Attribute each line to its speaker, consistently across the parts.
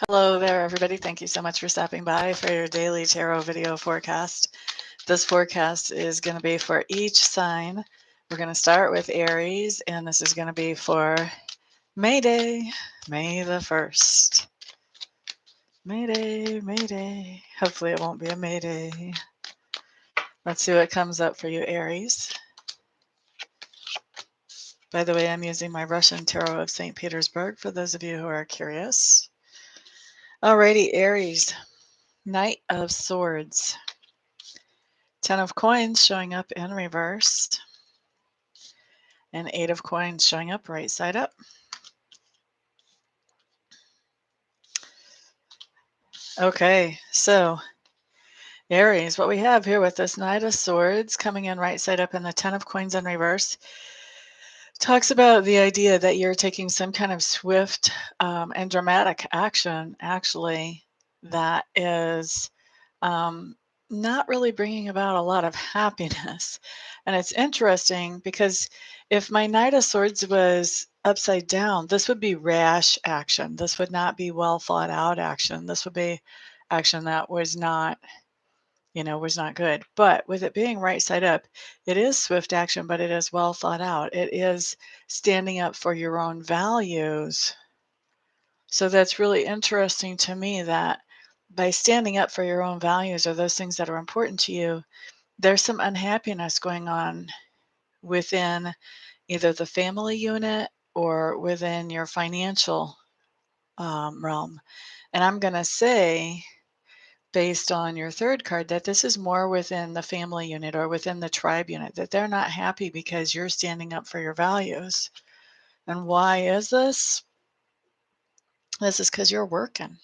Speaker 1: Hello there, everybody. Thank you so much for stopping by for your daily tarot video forecast. This forecast is going to be for each sign. We're going to start with Aries, and this is going to be for May Day, May the 1st. May Day, May Day. Hopefully it won't be a May Day. Let's see what comes up for you, Aries. By the way, I'm using my Russian Tarot of St. Petersburg for those of you who are curious. Alrighty, Aries. Knight of Swords. 10 of Coins showing up in reverse. And 8 of Coins showing up right side up. Okay, so Aries, what we have here with this Knight of Swords coming in right side up and the 10 of Coins in reverse talks about the idea that you're taking some kind of swift and dramatic action, actually, that is not really bringing about a lot of happiness. And it's interesting because if my Knight of Swords was upside down, this would be rash action. This would not be well thought out action. This would be action that was not, was not good. But with it being right side up, it is swift action, but it is well thought out. It is standing up for your own values. So that's really interesting to me that by standing up for your own values or those things that are important to you, there's some unhappiness going on within either the family unit or within your financial realm. And I'm going to say, based on your third card, that this is more within the family unit or within the tribe unit, that they're not happy because you're standing up for your values. And why is this? This is because you're working.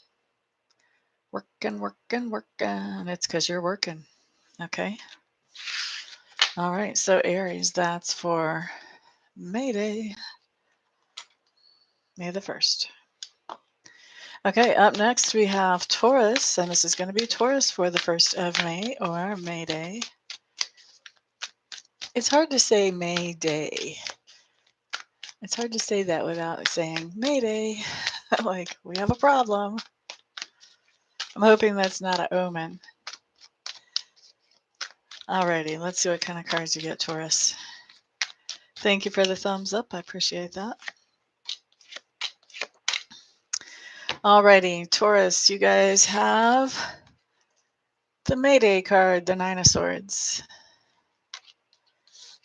Speaker 1: Working. It's because you're working. Okay. All right. So Aries, that's for May Day, May the 1st. Okay. Up next, we have Taurus, and this is going to be Taurus for the 1st of May or May Day. It's hard to say May Day. It's hard to say that without saying Mayday. Like, we have a problem. I'm hoping that's not an omen. Alrighty, let's see what kind of cards you get, Taurus. Thank you for the thumbs up. I appreciate that. Alrighty, Taurus, you guys have the Mayday card, the 9 of Swords.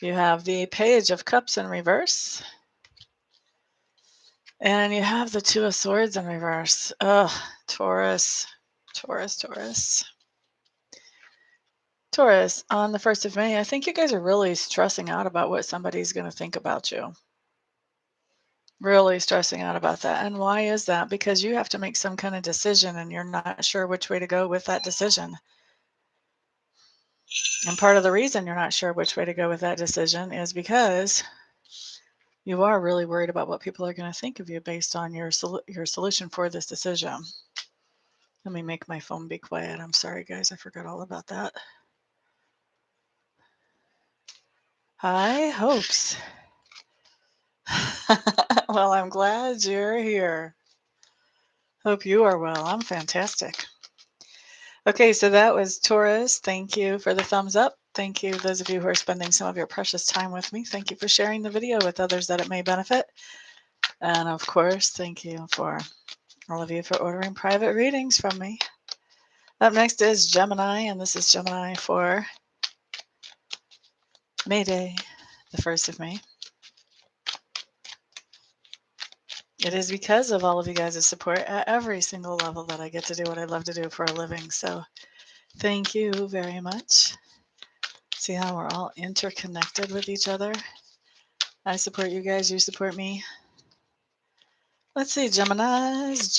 Speaker 1: You have the Page of Cups in reverse. And you have the 2 of Swords in reverse. Ugh, Taurus. Taurus, on the 1st of May, I think you guys are really stressing out about what somebody's going to think about you. Really stressing out about that. And why is that? Because you have to make some kind of decision and you're not sure which way to go with that decision. And part of the reason you're not sure which way to go with that decision is because you are really worried about what people are going to think of you based on your solution for this decision. Let me make my phone be quiet. I'm sorry, guys. I forgot all about that. High hopes. Well, I'm glad you're here. Hope you are well. I'm fantastic. Okay, so that was Taurus. Thank you for the thumbs up. Thank you, those of you who are spending some of your precious time with me. Thank you for sharing the video with others that it may benefit. And of course, thank you for all of you for ordering private readings from me. Up next is Gemini, and this is Gemini for May Day, the 1st of May. It is because of all of you guys' support at every single level that I get to do what I love to do for a living. So thank you very much. See how we're all interconnected with each other? I support you guys, you support me. Let's see, Geminis.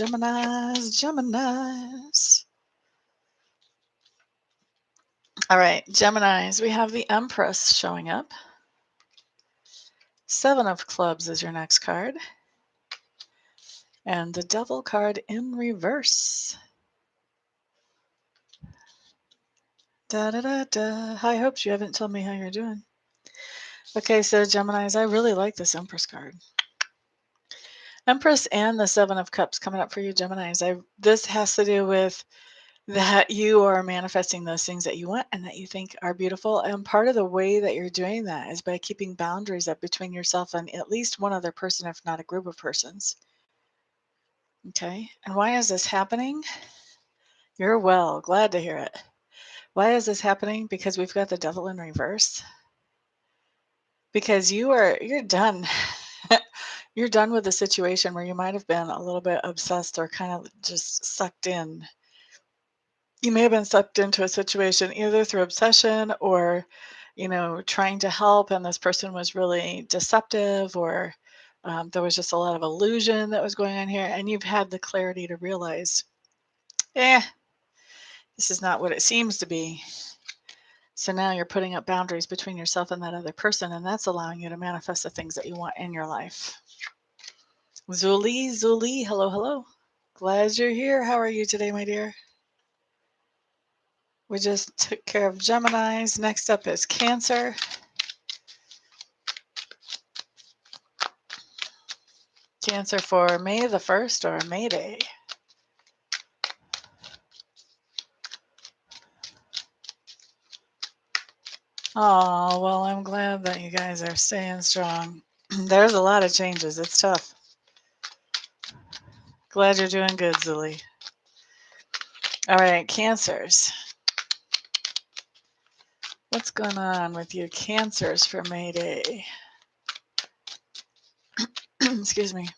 Speaker 1: All right, Geminis, we have the Empress showing up. 7 of Clubs is your next card. And the Devil card in reverse. High hopes, you haven't told me how you're doing. Okay, so Geminis, I really like this Empress card. Empress and the Seven of Cups coming up for you, Geminis. This has to do with that you are manifesting those things that you want and that you think are beautiful. And part of the way that you're doing that is by keeping boundaries up between yourself and at least one other person, if not a group of persons. Okay. And why is this happening? You're well. Glad to hear it. Why is this happening? Because we've got the devil in reverse. Because you're done. You're done with the situation where you might have been a little bit obsessed or kind of just sucked in. You may have been sucked into a situation either through obsession or, trying to help, and this person was really deceptive, or there was just a lot of illusion that was going on here, and you've had the clarity to realize, eh, this is not what it seems to be. So now you're putting up boundaries between yourself and that other person, and that's allowing you to manifest the things that you want in your life. Zuli, hello, hello. Glad you're here. How are you today, my dear? We just took care of Geminis. Next up is Cancer. Cancer for May the 1st or May Day. Oh, well, I'm glad that you guys are staying strong. There's a lot of changes. It's tough. Glad you're doing good, Zuli. All right, Cancers. What's going on with you, Cancers, for May Day? Excuse me.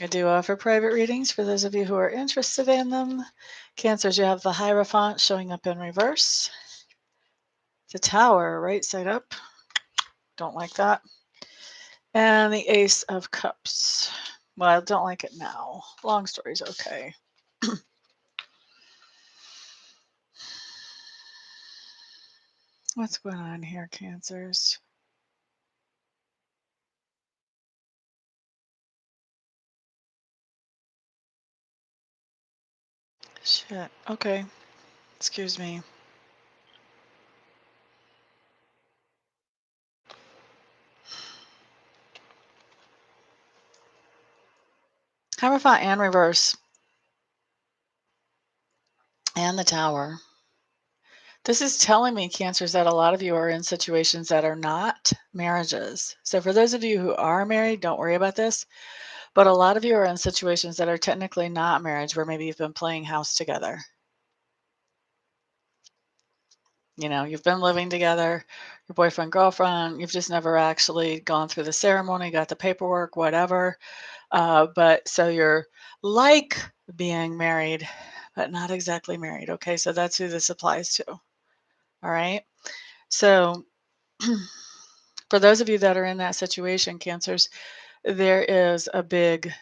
Speaker 1: I do offer private readings for those of you who are interested in them. Cancers, you have the Hierophant showing up in reverse. The Tower, right side up. Don't like that. And the Ace of Cups. Well, I don't like it now. Long story's okay. What's going on here, Cancers? Shit. Okay. Excuse me. Hierophant and reverse. And the Tower. This is telling me, Cancers, that a lot of you are in situations that are not marriages. So for those of you who are married, don't worry about this. But a lot of you are in situations that are technically not marriage, where maybe you've been playing house together. You've been living together, your boyfriend, girlfriend, you've just never actually gone through the ceremony, got the paperwork, whatever. But so you're like being married, but not exactly married. Okay, so that's who this applies to. All right. So for those of you that are in that situation, Cancers, there is a big,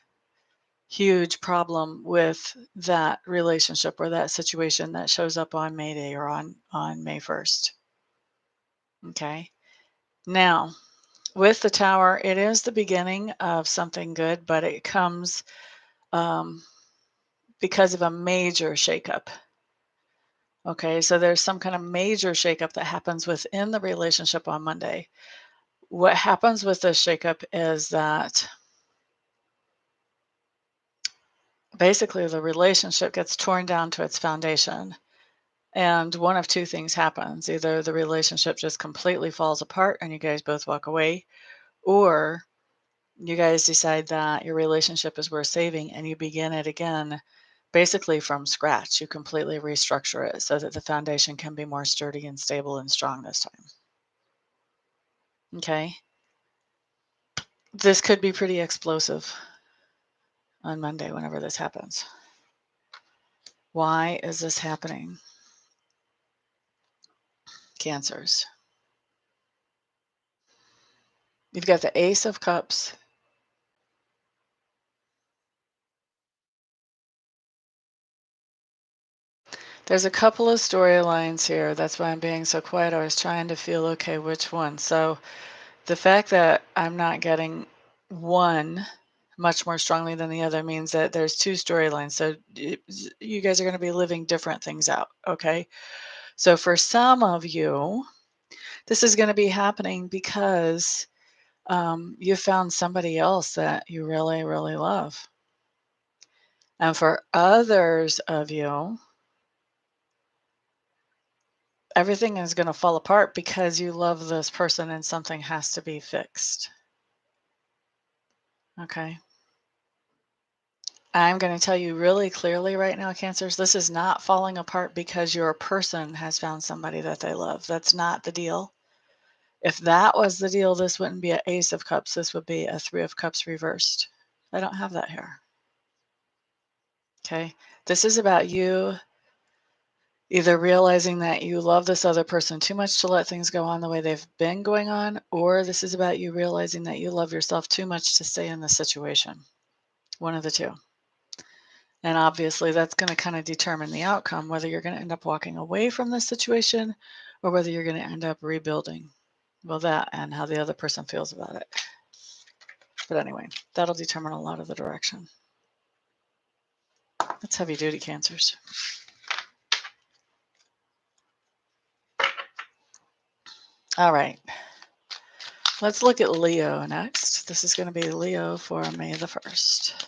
Speaker 1: huge problem with that relationship or that situation that shows up on May Day or on May 1st. Okay. Now, with the Tower, it is the beginning of something good, but it comes because of a major shakeup. Okay, so there's some kind of major shakeup that happens within the relationship on Monday. What happens with this shakeup is that basically the relationship gets torn down to its foundation. And one of two things happens. Either the relationship just completely falls apart and you guys both walk away, or you guys decide that your relationship is worth saving and you begin it again, basically from scratch. You completely restructure it so that the foundation can be more sturdy and stable and strong this time. Okay. This could be pretty explosive on Monday whenever this happens. Why is this happening? Cancers. You've got the Ace of Cups. There's a couple of storylines here. That's why I'm being so quiet. I was trying to feel, okay, which one? So the fact that I'm not getting one much more strongly than the other means that there's two storylines. So you guys are going to be living different things out. Okay. So for some of you, this is going to be happening because you found somebody else that you really, really love. And for others of you, everything is going to fall apart because you love this person and something has to be fixed. Okay. I'm going to tell you really clearly right now, Cancers, this is not falling apart because your person has found somebody that they love. That's not the deal. If that was the deal, this wouldn't be an Ace of Cups. This would be a Three of Cups reversed. I don't have that here. Okay. This is about you either realizing that you love this other person too much to let things go on the way they've been going on, or this is about you realizing that you love yourself too much to stay in this situation. One of the two. And obviously that's going to kind of determine the outcome, whether you're going to end up walking away from this situation or whether you're going to end up rebuilding. Well, that and how the other person feels about it. But anyway, that'll determine a lot of the direction. That's heavy duty, Cancers. All right. Let's look at Leo next. This is going to be Leo for May the 1st.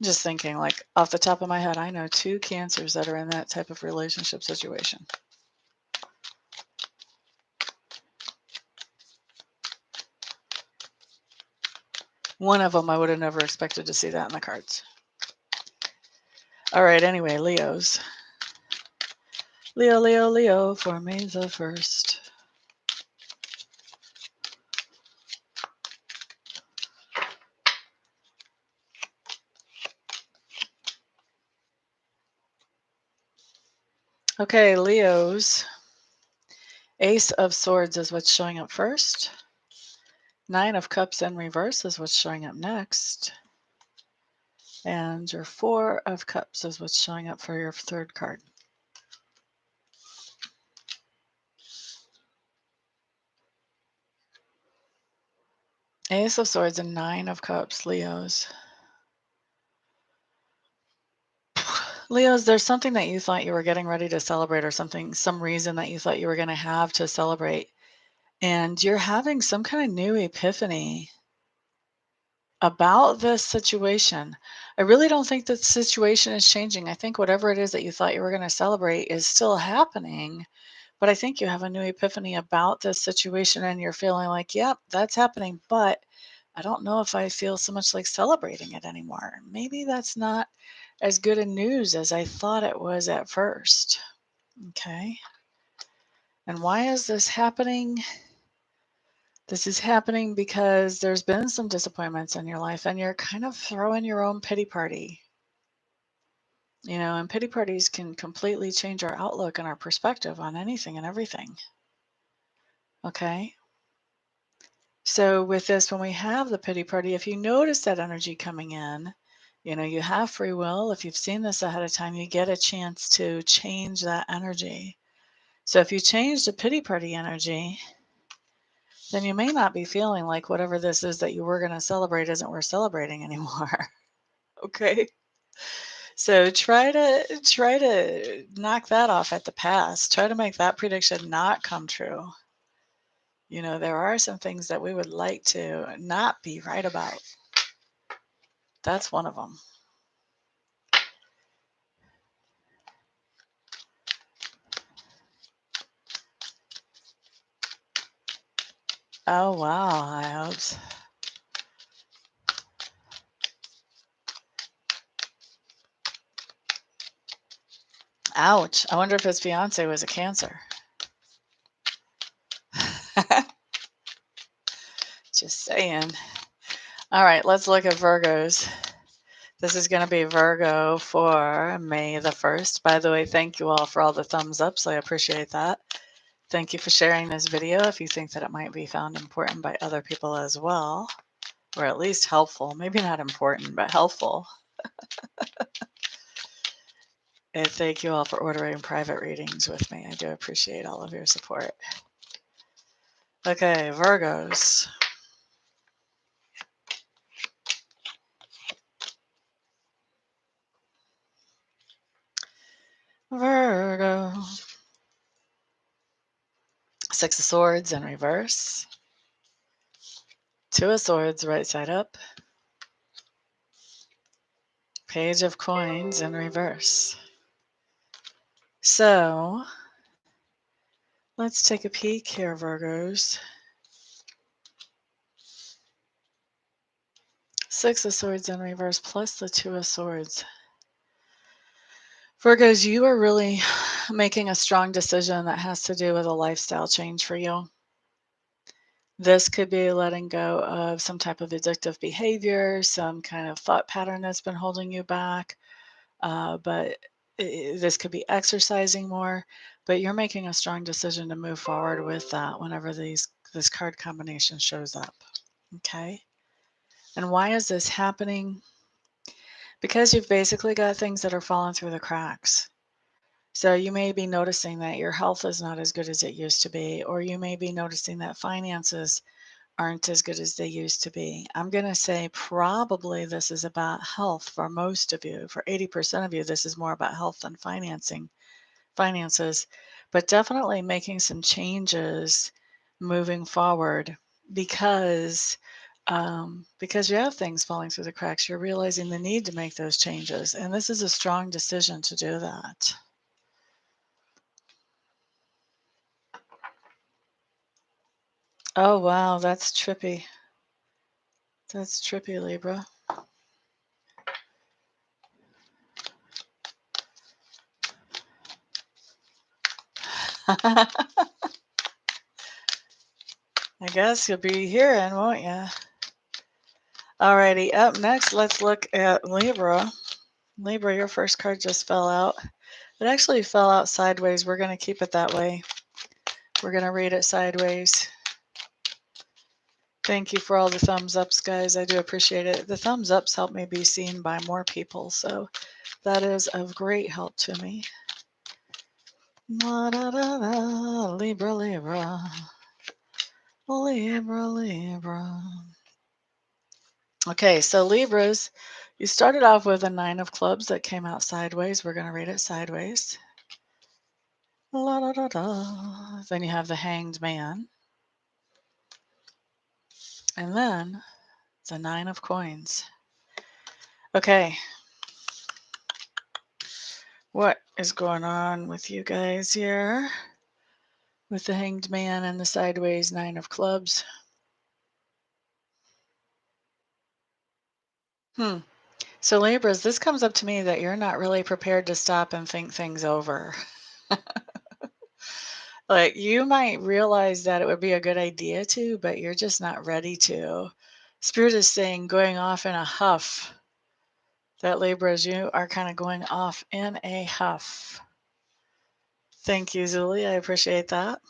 Speaker 1: Just thinking, like, off the top of my head, I know 2 Cancers that are in that type of relationship situation. One of them I would have never expected to see that in the cards. All right, anyway, Leos. Leo, Leo, Leo for May the 1st. Okay, Leos. Ace of Swords is what's showing up first. 9 of Cups in reverse is what's showing up next. And your 4 of Cups is what's showing up for your 3rd card. Ace of Swords and 9 of Cups, Leos. Leos, there's something that you thought you were getting ready to celebrate or something, some reason that you thought you were going to have to celebrate. And you're having some kind of new epiphany about this situation. I really don't think that the situation is changing. I think whatever it is that you thought you were going to celebrate is still happening. But I think you have a new epiphany about this situation and you're feeling like, yep, that's happening. But I don't know if I feel so much like celebrating it anymore. Maybe that's not as good a news as I thought it was at first. Okay. And why is this happening? This is happening because there's been some disappointments in your life and you're kind of throwing your own pity party. You know, and pity parties can completely change our outlook and our perspective on anything and everything. Okay. So with this, when we have the pity party, if you notice that energy coming in, you know, you have free will. If you've seen this ahead of time, you get a chance to change that energy. So if you change the pity party energy, then you may not be feeling like whatever this is that you were going to celebrate isn't worth celebrating anymore. Okay. So try to knock that off at the pass. Try to make that prediction not come true. You know, there are some things that we would like to not be right about. That's one of them. Oh, wow. I hope so. Ouch. I wonder if his fiance was a Cancer. Just saying. All right, let's look at Virgos. This is going to be Virgo for May the 1st. By the way, thank you all for all the thumbs ups. I appreciate that. Thank you for sharing this video if you think that it might be found important by other people as well, or at least helpful. Maybe not important, but helpful. And thank you all for ordering private readings with me. I do appreciate all of your support. Okay, Virgos. Virgo. Six of Swords in reverse. Two of Swords right side up. Page of Coins in reverse. So, let's take a peek here, Virgos. Six of Swords in reverse plus the Two of Swords. Virgos, you are really making a strong decision that has to do with a lifestyle change for you. This could be letting go of some type of addictive behavior, some kind of thought pattern that's been holding you back. But this could be exercising more, but you're making a strong decision to move forward with that whenever this card combination shows up. Okay. And why is this happening? Because you've basically got things that are falling through the cracks. So you may be noticing that your health is not as good as it used to be, or you may be noticing that finances aren't as good as they used to be. I'm going to say probably this is about health for most of you. For 80% of you, this is more about health than finances, but definitely making some changes moving forward because you have things falling through the cracks. You're realizing the need to make those changes, and this is a strong decision to do that. Oh, wow, that's trippy. That's trippy, Libra. I guess you'll be hearing, won't you? Alrighty, up next, let's look at Libra. Libra, your first card just fell out. It actually fell out sideways. We're going to keep it that way. We're going to read it sideways. Thank you for all the thumbs ups, guys. I do appreciate it. The thumbs ups help me be seen by more people, so that is of great help to me. La, da, da, da. Libra, Libra. Libra, Libra. Okay, so Libras, you started off with a 9 of clubs that came out sideways. We're going to read it sideways. La, da, da, da. Then you have the Hanged Man. And then the 9 of coins. Okay. What is going on with you guys here? With the Hanged Man and the sideways 9 of clubs. So Libras, this comes up to me that you're not really prepared to stop and think things over. Like, you might realize that it would be a good idea to, but you're just not ready to. Spirit is saying going off in a huff. That Libras, you are kind of going off in a huff. Thank you, Zuli. I appreciate that.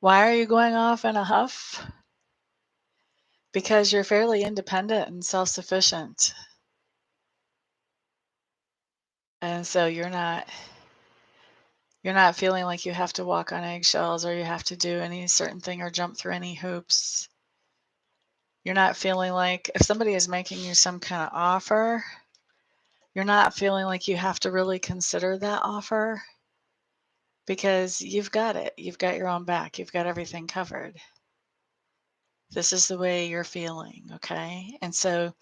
Speaker 1: Why are you going off in a huff? Because you're fairly independent and self-sufficient. And so you're not feeling like you have to walk on eggshells or you have to do any certain thing or jump through any hoops. You're not feeling like if somebody is making you some kind of offer, you're not feeling like you have to really consider that offer because you've got it. You've got your own back. You've got everything covered. This is the way you're feeling, okay? And so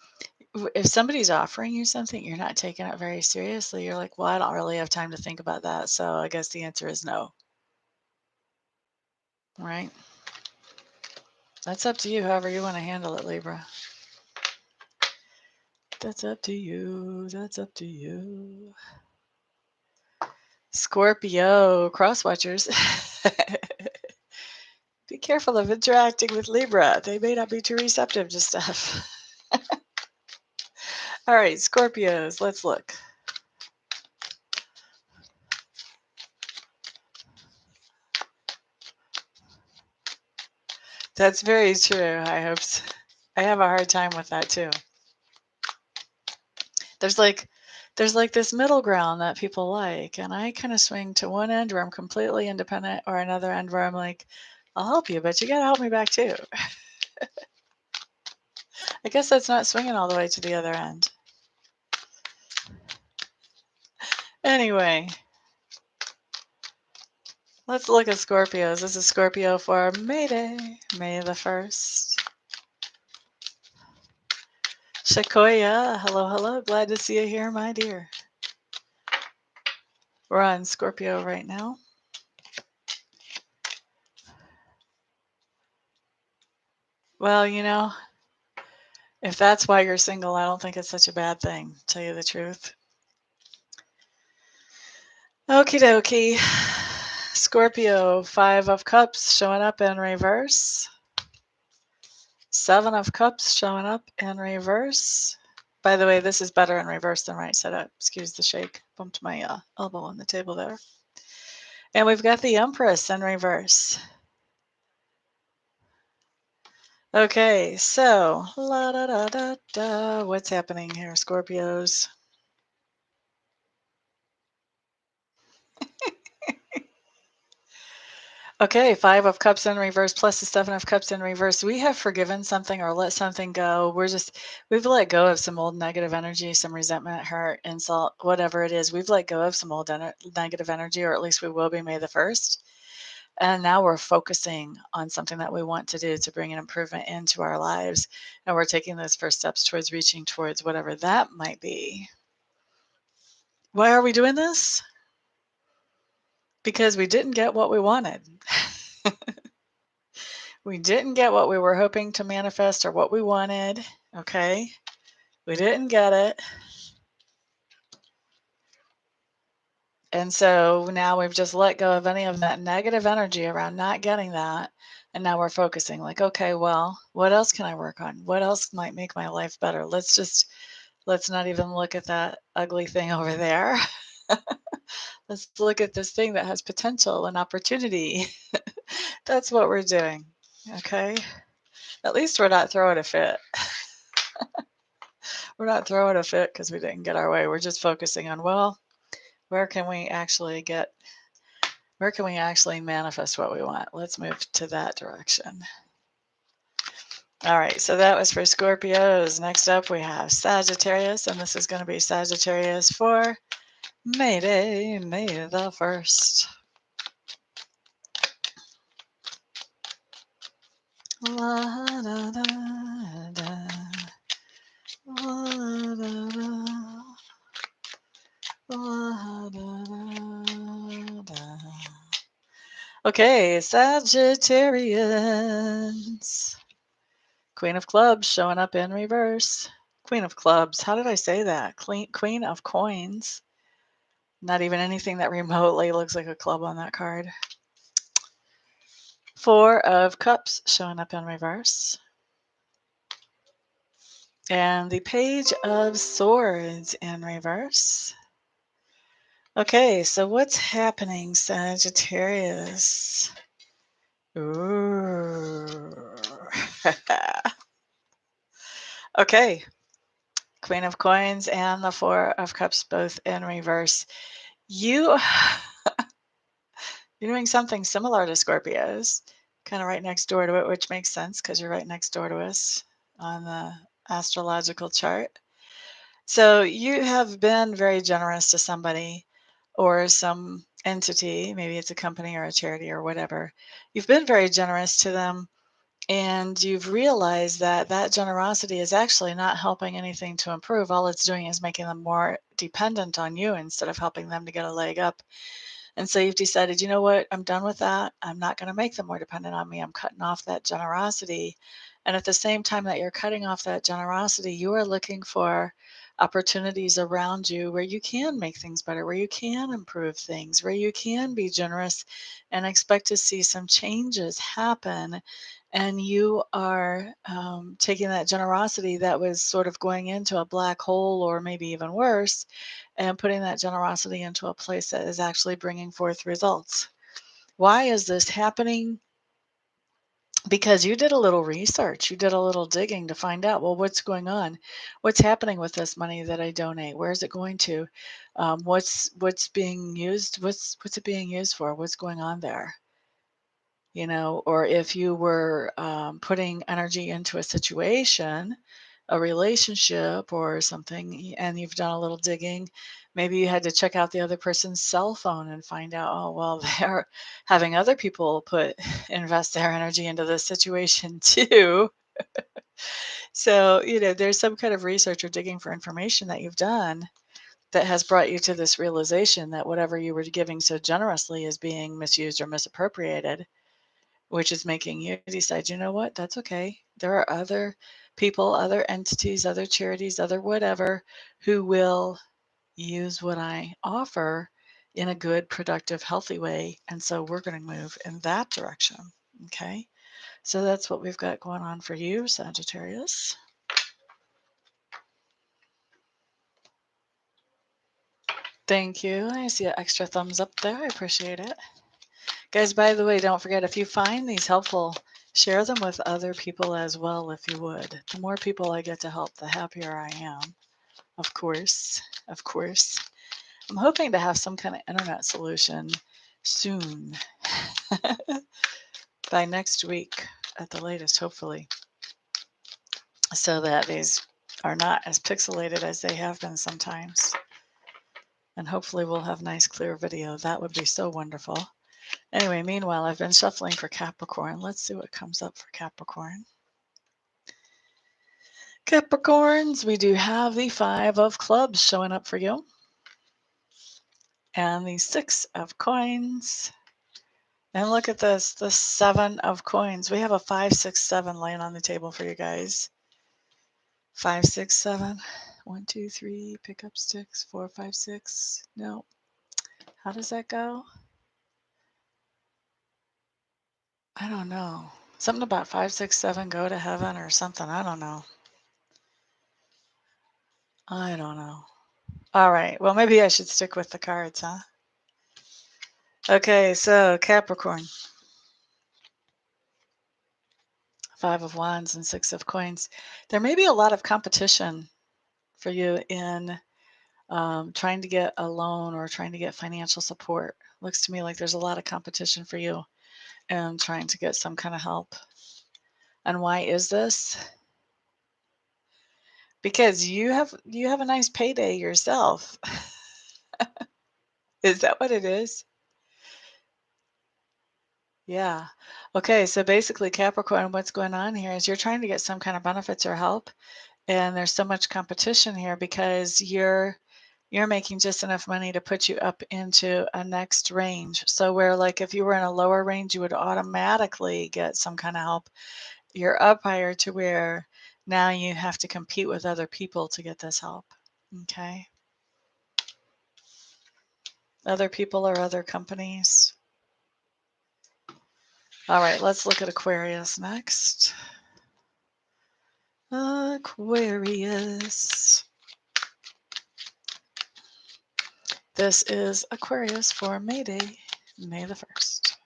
Speaker 1: if somebody's offering you something, you're not taking it very seriously. You're like, well, I don't really have time to think about that. So I guess the answer is no. Right? That's up to you, however you want to handle it, Libra. That's up to you. That's up to you. Scorpio, cross watchers. Be careful of interacting with Libra. They may not be too receptive to stuff. All right, Scorpios, let's look. That's very true, high hopes. I have a hard time with that too. There's like this middle ground that people like, and I kind of swing to one end where I'm completely independent or another end where I'm like, I'll help you, but you got to help me back too. I guess that's not swinging all the way to the other end. Anyway, let's look at Scorpios. This is Scorpio for May Day, May the 1st. Shakoya, hello, hello. Glad to see you here, my dear. We're on Scorpio right now. Well, you know, if that's why you're single, I don't think it's such a bad thing, to tell you the truth. Okie dokie. Scorpio, 5 of Cups showing up in reverse. 7 of Cups showing up in reverse. By the way, this is better in reverse than right side up. Excuse the shake. Bumped my elbow on the table there. And we've got the Empress in reverse. Okay, so la da da da da. What's happening here, Scorpios? Okay, 5 of Cups in reverse plus the 7 of Cups in reverse. We have forgiven something or let something go. We've let go of some old negative energy, some resentment, hurt, insult, whatever it is. We've let go of some old negative energy, or at least we will be May the 1st. And now we're focusing on something that we want to do to bring an improvement into our lives. And we're taking those first steps towards reaching towards whatever that might be. Why are we doing this? Because we didn't get what we wanted. We didn't get what we were hoping to manifest or what we wanted, okay? We didn't get it. And so now we've just let go of any of that negative energy around not getting that. And now we're focusing like, okay, well, what else can I work on? What else might make my life better? Let's not even look at that ugly thing over there. Let's look at this thing that has potential and opportunity. That's what we're doing, okay? At least we're not throwing a fit. We're not throwing a fit because we didn't get our way. We're just focusing on, well, where can we actually manifest what we want? Let's move to that direction. All right, so that was for Scorpios. Next up, we have Sagittarius, and this is going to be Sagittarius for May Day, May the 1st. La, da, da, da. La, da, da. La, da, da. Okay, Sagittarians. Queen of Clubs showing up in reverse. Queen of Clubs. How did I say that? Queen of Coins. Not even anything that remotely looks like a club on that card. 4 of Cups showing up in reverse. And the Page of Swords in reverse. Okay, so what's happening, Sagittarius? Ooh. Okay. Queen of Coins and the 4 of Cups both in reverse. You're doing something similar to Scorpios, kind of right next door to it, which makes sense because you're right next door to us on the astrological chart. So you have been very generous to somebody or some entity, maybe it's a company or a charity or whatever. You've been very generous to them, and you've realized that that generosity is actually not helping anything to improve. All it's doing is making them more dependent on you instead of helping them to get a leg up. And so you've decided, you know what, I'm done with that. I'm not going to make them more dependent on me. I'm cutting off that generosity. And at the same time that you're cutting off that generosity, you are looking for opportunities around you where you can make things better, where you can improve things, where you can be generous and expect to see some changes happen. And you are taking that generosity that was sort of going into a black hole or maybe even worse, and putting that generosity into a place that is actually bringing forth results. Why is this happening? Because you did a little research, you did a little digging to find out, well, what's going on? What's happening with this money that I donate? Where is it going to? What's being used? What's it being used for? What's going on there? You know, or if you were putting energy into a situation, a relationship or something, and you've done a little digging, Maybe you had to check out the other person's cell phone and find out, oh, well, they're having other people invest their energy into this situation too. So, there's some kind of research or digging for information that you've done that has brought you to this realization that whatever you were giving so generously is being misused or misappropriated, which is making you decide, you know what, that's okay. There are other people, other entities, other charities, other whatever, who will use what I offer in a good, productive, healthy way. And so we're going to move in that direction. Okay. So that's what we've got going on for you, Sagittarius. Thank you. I see an extra thumbs up there. I appreciate it. Guys, by the way, don't forget, if you find these helpful, share them with other people as well, if you would. The more people I get to help, the happier I am. Of course. Of course. I'm hoping to have some kind of internet solution soon. By next week at the latest, hopefully, so that these are not as pixelated as they have been sometimes. And hopefully we'll have nice, clear video. That would be so wonderful. Anyway, meanwhile, I've been shuffling for Capricorn. Let's see what comes up for Capricorn. Capricorns, we do have the 5 of clubs showing up for you. And the 6 of coins. And look at this, the 7 of coins. We have a 5, 6, 7 laying on the table for you guys. 5, 6, 7. 1, 2, 3. Pick up sticks. 4, 5, 6. No. How does that go? I don't know. Something about 5, 6, 7 go to heaven or something. I don't know. I don't know. All right. Well, maybe I should stick with the cards, huh? Okay, so Capricorn. 5 of wands and 6 of coins. There may be a lot of competition for you in trying to get a loan or trying to get financial support. Looks to me like there's a lot of competition for you and trying to get some kind of help. And why is this? Because you have a nice payday yourself. Is that what it is? Yeah. Okay, so basically Capricorn, what's going on here is you're trying to get some kind of benefits or help, and there's so much competition here because you're making just enough money to put you up into a next range. So where, like, if you were in a lower range, you would automatically get some kind of help. You're up higher to where now you have to compete with other people to get this help. Okay. Other people or other companies. All right, let's look at Aquarius next. Aquarius. This is Aquarius for May Day, May the 1st.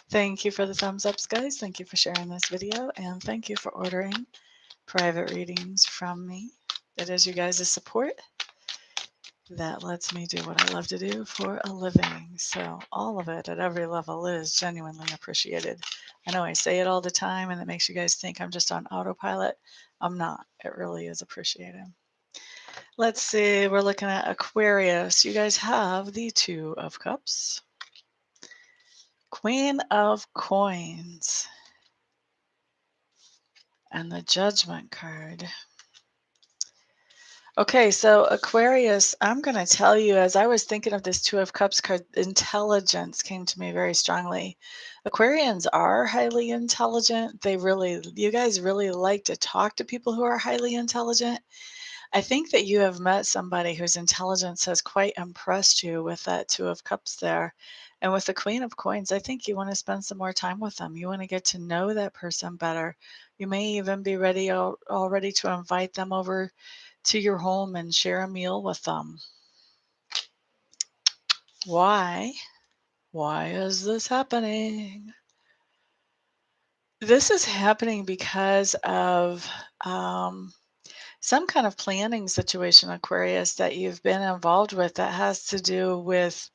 Speaker 1: Thank you for the thumbs ups, guys. Thank you for sharing this video, and thank you for ordering private readings from me. It is you guys' support that lets me do what I love to do for a living. So all of it at every level is genuinely appreciated. I know I say it all the time and it makes you guys think I'm just on autopilot. I'm not. It really is appreciated. Let's see. We're looking at Aquarius. You guys have the 2 of Cups. Queen of Coins. And the Judgment card. Okay, so Aquarius, I'm going to tell you, as I was thinking of this 2 of Cups card, intelligence came to me very strongly. Aquarians are highly intelligent. You guys really like to talk to people who are highly intelligent. I think that you have met somebody whose intelligence has quite impressed you with that 2 of Cups there. And with the Queen of Coins, I think you want to spend some more time with them. You want to get to know that person better. You may even be ready already to invite them over to your home and share a meal with them. Why? Why is this happening? This is happening because of some kind of planning situation, Aquarius, that you've been involved with that has to do with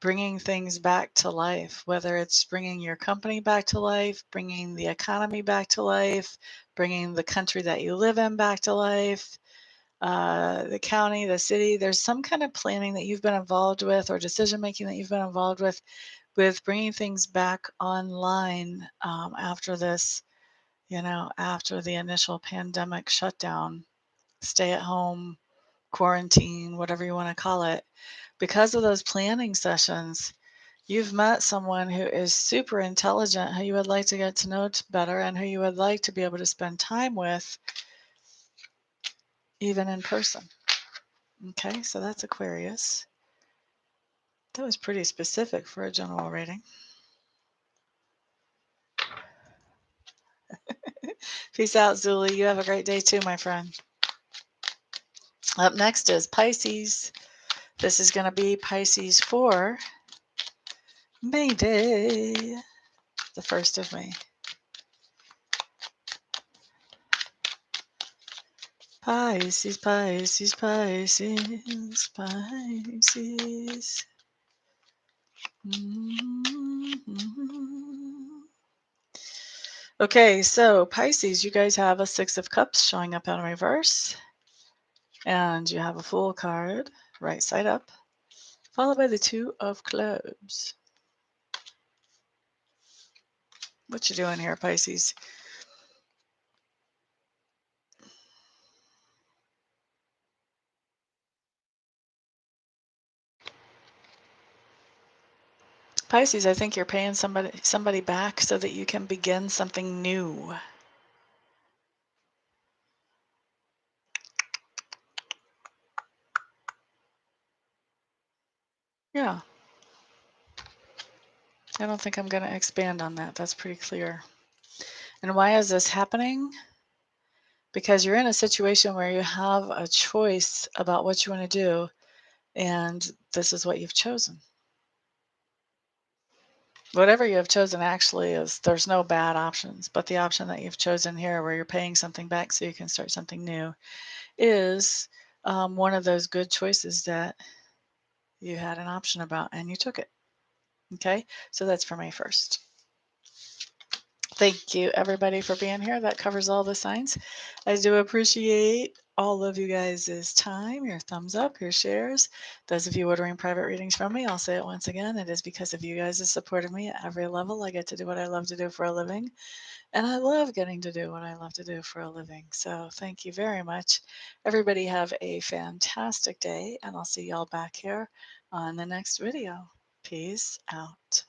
Speaker 1: bringing things back to life, whether it's bringing your company back to life, bringing the economy back to life, bringing the country that you live in back to life, the county, the city. There's some kind of planning that you've been involved with, or decision making that you've been involved with bringing things back online after this, after the initial pandemic shutdown, stay at home, quarantine, whatever you want to call it. Because of those planning sessions, you've met someone who is super intelligent, who you would like to get to know better, and who you would like to be able to spend time with, even in person. Okay, so that's Aquarius. That was pretty specific for a general reading. Peace out, Zuli. You have a great day too, my friend. Up next is Pisces. This is going to be Pisces for May Day, the 1st of May. Pisces, Pisces, Pisces, Pisces. Okay, so Pisces, you guys have a 6 of Cups showing up in reverse. And you have a Fool card, right side up, followed by the 2 of Clubs. What you doing here, Pisces? Pisces, I think you're paying somebody back so that you can begin something new. Yeah. I don't think I'm going to expand on that. That's pretty clear. And why is this happening? Because you're in a situation where you have a choice about what you want to do, and this is what you've chosen. Whatever you have chosen actually is, there's no bad options, but the option that you've chosen here, where you're paying something back so you can start something new, is one of those good choices that you had an option about and you took it. Okay, so that's for May 1st. Thank you, everybody, for being here. That covers all the signs. I do appreciate all of you guys' time, your thumbs up, your shares. Those of you ordering private readings from me, I'll say it once again, it is because of you guys' support of me at every level. I get to do what I love to do for a living, and I love getting to do what I love to do for a living. So thank you very much. Everybody have a fantastic day, and I'll see y'all back here on the next video. Peace out.